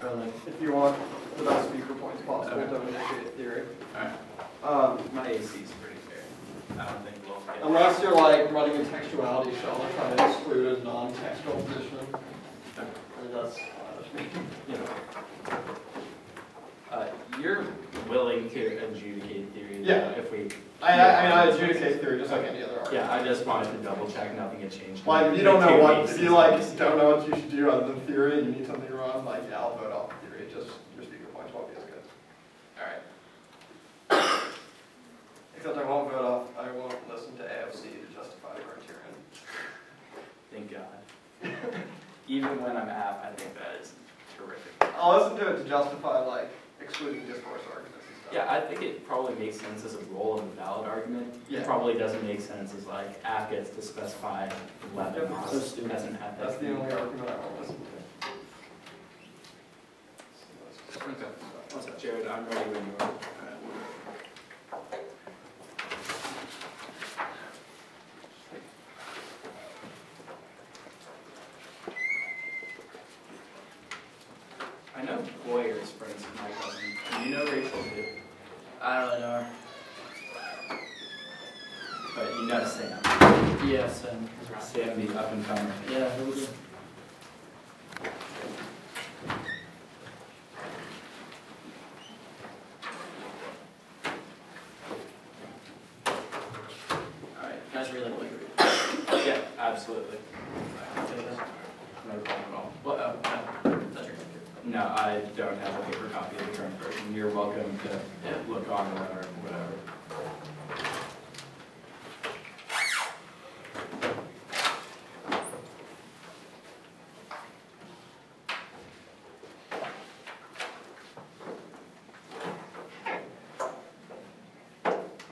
Really? If you want the best speaker points possible, Okay. don't initiate theory. Alright. My AC is pretty fair. I don't think we'll get Unless you're like running a textuality shell and trying to exclude a non-textual position. I mean, that's you know. You're willing to adjudicate theory. Yeah. If we. I adjudicate theory just like any other argument. Yeah, I just wanted to double check nothing had changed. Like, if you don't know what, if you like don't know what you should do other than theory and you need something to run, like, yeah, I'll vote off theory. Just your speaker points won't be as good. Alright. Except I won't vote off, I won't listen to AFC to justify the criterion. Thank God. Even when I'm app, I think that is terrific. I'll listen to it to justify, like, excluding discourse arguments and stuff. Yeah, I think it probably makes sense as a role of a valid argument. Yeah. It probably doesn't make sense as like app gets to specify whether Yep. as an ethic. That's the only argument I won't listen to. Okay. What's up, Jared? I'm ready when you are. I know Boyer is friends with my cousin. Do you know Rachel too? I don't really know her. But you know Sam. Yes, and Sam, the up and comer. yeah, who would you? Alright. That's really liquor. Yeah, absolutely. No problem at all. What? Oh, no. That's your computer. No, I don't have a paper copy of the current version. You're welcome to look on it or whatever.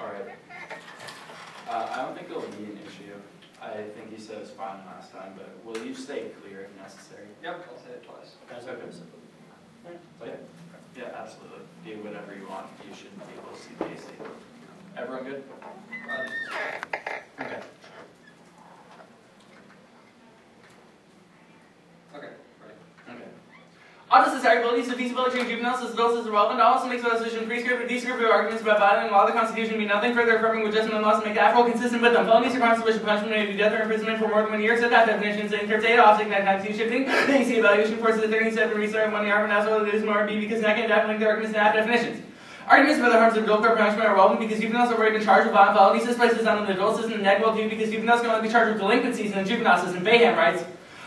Alright. I don't think it'll be an issue. I think you said it was fine last time, but will you stay clear if necessary? Yep, I'll say it twice. Okay. Yeah. Yeah, absolutely. Do whatever you want. You should be able to see the AC. Everyone good? Okay. Okay, ready. Okay. Unnecessary abilities to feasibility of juveniles as adults is irrelevant. Also makes resolution prescriptive, descriptive arguments about violating law of the Constitution mean nothing further affirming with judgment and laws to make the actual consistent with them. Felonies or crimes for which punishment may be death or imprisonment for more than 1 year. Set that definition in terms A, offsetting that times C shifting. Then you see evaluation forces the 37 restart 1 year, and that's what it is more B because I can't definitely the arguments and definitions. Arguments about the harms of adult court punishment are relevant because juveniles have already been charged with violent felonies. This places on the adult system and negligible too because juveniles can only be charged with delinquencies in the juvenile system. Bayham writes.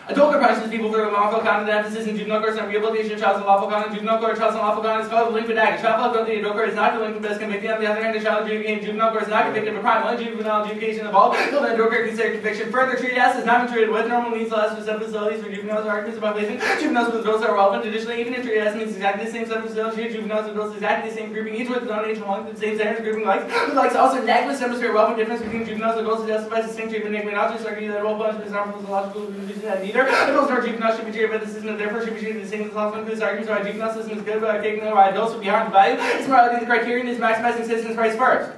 Adult court punishes people for lawful conduct. Emphasis in juvenile courts on rehabilitation of child's unlawful conduct. Juvenile court child's unlawful conduct is called a delinquent act. A child found guilty in adult court is not delinquent but is convicted. On the other hand, a child adjudicated in juvenile court is not convicted of a crime. Only juvenile adjudication involved. Until then, adult court considered conviction. Further, treated as has not been treated with normal needs less for facilities for juveniles or arguments about placing juveniles with adults are relevant. Additionally, even if treated as means exactly the same set of facilities, treated juveniles and adults exactly the same grouping, each with its own age belonging to the same standards grouping likes. Who likes also negligence demonstrate relevant difference between juveniles and adults who justifies distinct treatment. Nick may not just argue that all punishment is harmful to logical reason that neither adults nor juveniles should be treated by the system and therefore should be treated the same as possible. This argument why juvenile system is good, but taking why adults would be harmed by value. Its morality, the criterion is maximizing citizens' rights first.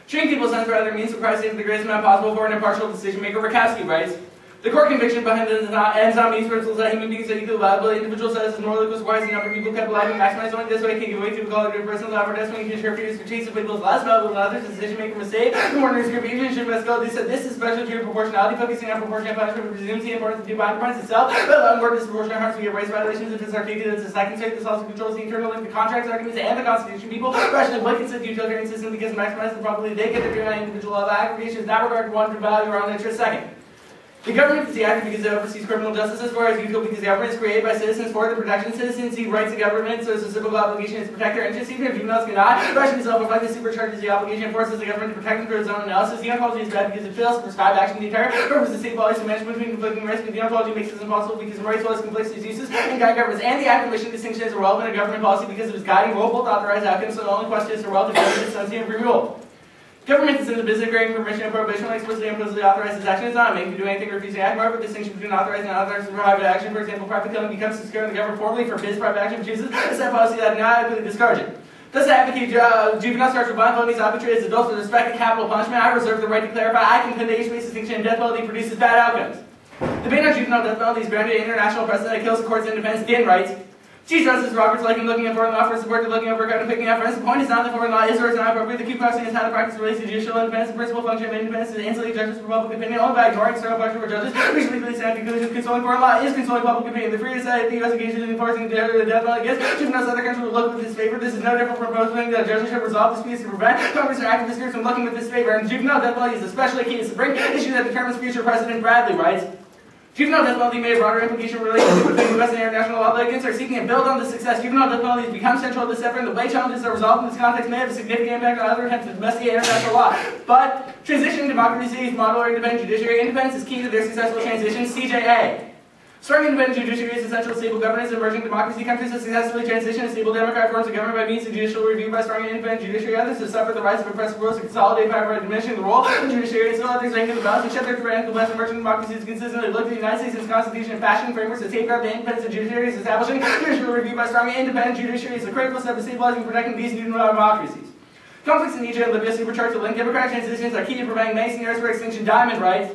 Treating people's sense for other means requires the greatest amount possible for an impartial decision maker. Rakowski writes. The court conviction behind the ends on these principles that human beings are equally liable. The individual status is morally requires the number of people kept alive and maximized only this way can give way to equality of personal life or death when you can share fears for treats of people is less valuable than others. The decision maker must say the more group even should best go. They said this is special to proportionality, focusing on proportionate punishment presumes the importance of due compromise itself, but allowing more disproportionate harms to get race violations if it's articulated as a second state. This also controls the internal link, the contracts, arguments, and the Constitution. People rationally would consider the utilitarian system because maximize the probability they get if you're not individual of aggregation is not regarded one for value or own interest. Second. The government is active because it oversees criminal justice as far as usual because the government is created by citizens for the protection of citizens. See rights of government, so it's a civil obligation to protect their interests. Even if juveniles cannot, rationally self-reflecting supercharges the obligation forces the government to protect them through its own analysis. The ontology is bad because it fails to prescribe action. The entire purpose of state policy to manage between conflicting rights, but the ontology makes this impossible because the rights laws conflicts its uses and guide governments. And the active mission distinction is irrelevant in government policy because of its guiding role, both authorized outcomes, so the only question is to relative government sense and free rule. Government is in the business of granting permission and prohibition when explicitly implicitly authorizes action. It's not making to do anything or refusing to act. Moreover, the distinction between authorized and unauthorized private action, for example, private killing becomes secure when the government formally forbids private action, chooses a set policy that not adequately discourage it. Thus, I advocate juvenile structural violent felonies arbitrary as adults with respect to capital punishment. I reserve the right to clarify. I contend the age-based distinction in death penalty produces bad outcomes. The ban on juvenile death penalty is grounded in international precedent that kills the court's independence. Dan writes. Chief Justice Roberts, like in looking at foreign law for support to looking at work out and picking up friends, the point is not that foreign law is or is not appropriate. The key question is how to practice relates to judicial independence. The principal function of independence is to insulate judges from public opinion only by ignoring external pressure for judges. We should legally stand conclusion controlling foreign law is controlling public opinion. The free to say the U.S. engages in enforcing the death penalty against juveniles other countries will look with disfavor. This is no different from proposing that judges should resolve disputes to prevent Congress or activist groups from looking with disfavor. And juvenile death penalty is especially key to the Supreme issue that determines future precedent. Bradley writes, juvenile death penalty may have broader implication related between U.S. and international law litigants are seeking to build on this success. Juvenile death penalty has become central to this effort, and the way challenges are resolved in this context may have a significant impact on other attempts to domesticate international law. But transitioning democracy's model or independent judiciary independence is key to their successful transition. CJA. Strong independent judiciary is essential to stable governance in emerging democracy. Countries have successfully transitioned to stable democratic forms of government by means of judicial review by strong and independent judiciary. Others have suffered the rise of oppressive rules to consolidate power by diminishing the role of the judiciary. Still others ranking the balance and shed their tyrannical blast. Emerging democracies consistently look to the United States' Constitution and fashioning frameworks to safeguard the independence of judiciaries, establishing judicial review by strong and independent judiciary is a critical step to stabilizing and protecting these new democracies. Conflicts in Egypt and Libya supercharge the link. Democratic transitions are key to preventing many scenarios for extinction. Diamond writes,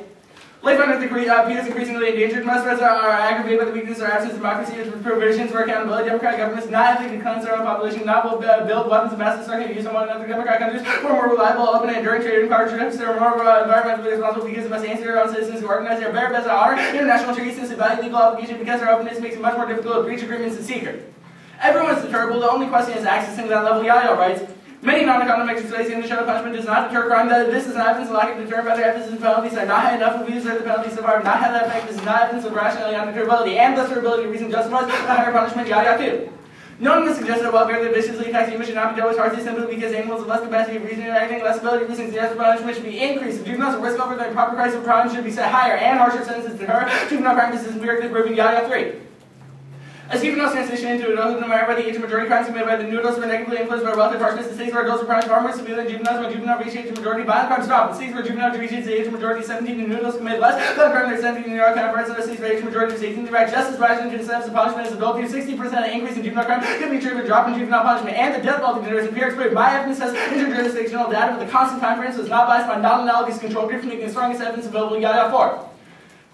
life under the peers increasingly endangered. Most threats are aggravated by the weakness or absence of democracy, with provisions for accountability. Democratic governments not ethically cleanse their own population, not will build weapons of mass destruction use on one another. Democratic countries who are more reliable, open, and enduring trading partnerships. They are more environmentally responsible because they must answer their own citizens who organize their bare best to honor international treaties since they value legal obligation because their openness makes it much more difficult to breach agreements in secret. Everyone's deterrable. The only question is accessing that level. Yaya writes, many non-economic studies in the show punishment does not deter crime. That this is not evidence of lack of deterrent by the emphasis and penalties are not had enough of use or the penalties so far have not had that effect. This is not evidence of rationality on deterrability and thus their ability to reason justifies the higher punishment. Yada too. None of the suggested welfare that viciously attacks humans should not be dealt with harshly simply because animals have less capacity of reasoning or acting, less ability to reason. Suggested punishment should be increased. If juveniles are risk over the proper price of crime should be set higher and harsher sentences to her. Juvenile practices empirically proving yada 3. As juveniles transition into adulthood, no matter by the age of majority, crimes committed by the new adults are negatively influenced by wealth and harshness. The states where adults are punished far more severely than juveniles. When juvenile reaches the age of majority, violent crimes stop. The states where juvenile reaches the age of majority, 17, and new adults commit less violent crime than 17 and counterparts of the states where age of majority is 18. They react just as rationally to the steps of punishment as adult. 60% increase in juvenile crime can be attributed to a drop in juvenile punishment, and the death penalty is empirics proof. My evidence has interjurisdictional data, but the constant time frame is not biased by non-analogous control groups, making the strongest evidence available. Yada 4.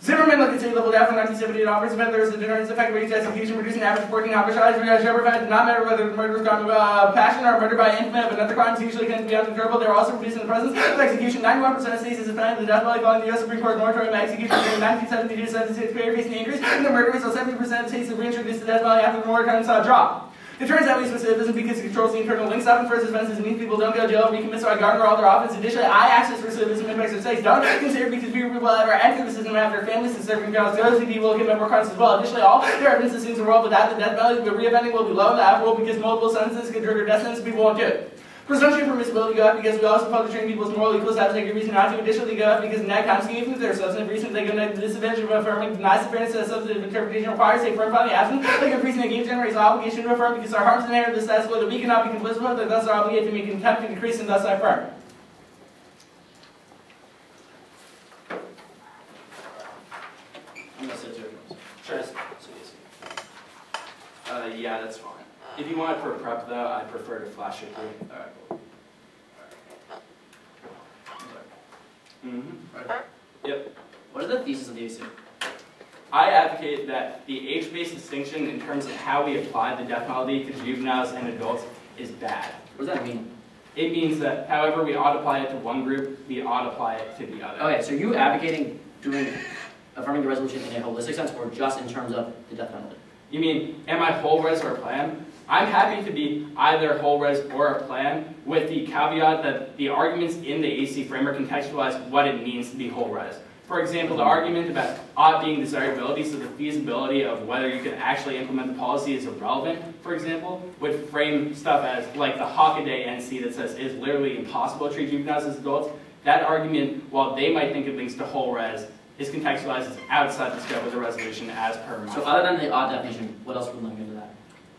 Zimmerman looked at state level data from 1978 onwards, event there was a deterrence effect raised execution, reducing average 14 homicides. Shepard found it did not matter whether the murder was crime of passion or murder by infamy of another crime, usually tend to be undeterrable. They were also reduced in the presence of execution. 91% of states has suspended the death penalty following the U.S. Supreme Court's moratorium on execution during 1972 to 76 period, facing the increase in the murder rate, so 70% of states have reintroduced the death penalty after the moratorium saw a drop. It turns out we specificism because it controls the internal links. Often first offenses means people don't go to jail and recommit, so I garner all their offense. Additionally, I access recidivism impacts of states don't consider because people will ever enter the system and have their families to serve and grounds. Those people will commit more crimes as well. Additionally, all their evidence assumes the world without the death penalty, but reoffending will be low in the after world because multiple sentences can trigger death sentences. People won't do it. Presumption of permissibility go up because we also publish treating people as moral equals have a reason not to. Additionally, go up because in that context, even if there are substantive reasons, they go to the disadvantage of affirming denies the fairness that substantive interpretation requires a firm finding absent. Like a reason that gives generates an obligation to affirm because our harms inherent in the status quo that we cannot be complicit with, that thus are obligated to make an attempt to decrease, and thus I affirm. I'm gonna sit there. Sure. Yeah, that's fine. If you want it for prep, though, I prefer to flash it through. All right, cool. Yep. What is the thesis of the AC? I advocate that the age-based distinction in terms of how we apply the death penalty to juveniles and adults is bad. What does that mean? It means that however we ought to apply it to one group, we ought to apply it to the other. Okay, so are you advocating affirming the resolution in a holistic sense or just in terms of the death penalty? You mean, am I whole res or a plan? I'm happy to be either whole res or a plan, with the caveat that the arguments in the AC framework contextualize what it means to be whole res. For example, the argument about ought being desirability, so the feasibility of whether you can actually implement the policy is irrelevant, for example, would frame stuff as like the Hockaday NC that says it's literally impossible to treat juveniles as adults. That argument, while they might think it links to whole res, is contextualized as outside the scope of the resolution as per my. So other than the odd definition, what else would link into that?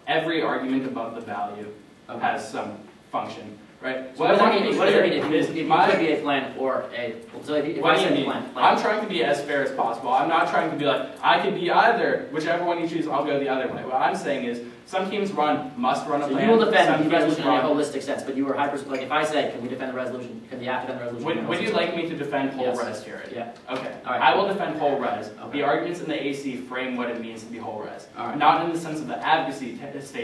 Every argument above the value has some function. Right? So What what does I that want mean? to What does that mean be if clear you is my- could be a plan or a, so if What I do you said mean? plan. I'm trying to be as fair as possible. I'm not trying to be like, I could be either. Whichever one you choose, I'll go the other way. What I'm saying is, some teams must run a So plan. you will Some defend the teams resolution in a run. holistic sense, but you were like if I say, can we defend the resolution, can the app defend the resolution? in a Would you holistic like me to defend whole Yes. res here? Yeah. Okay. All right. I will defend whole res. Okay. The arguments in the AC frame what it means to be whole res. All right. Not in the sense of the advocacy state.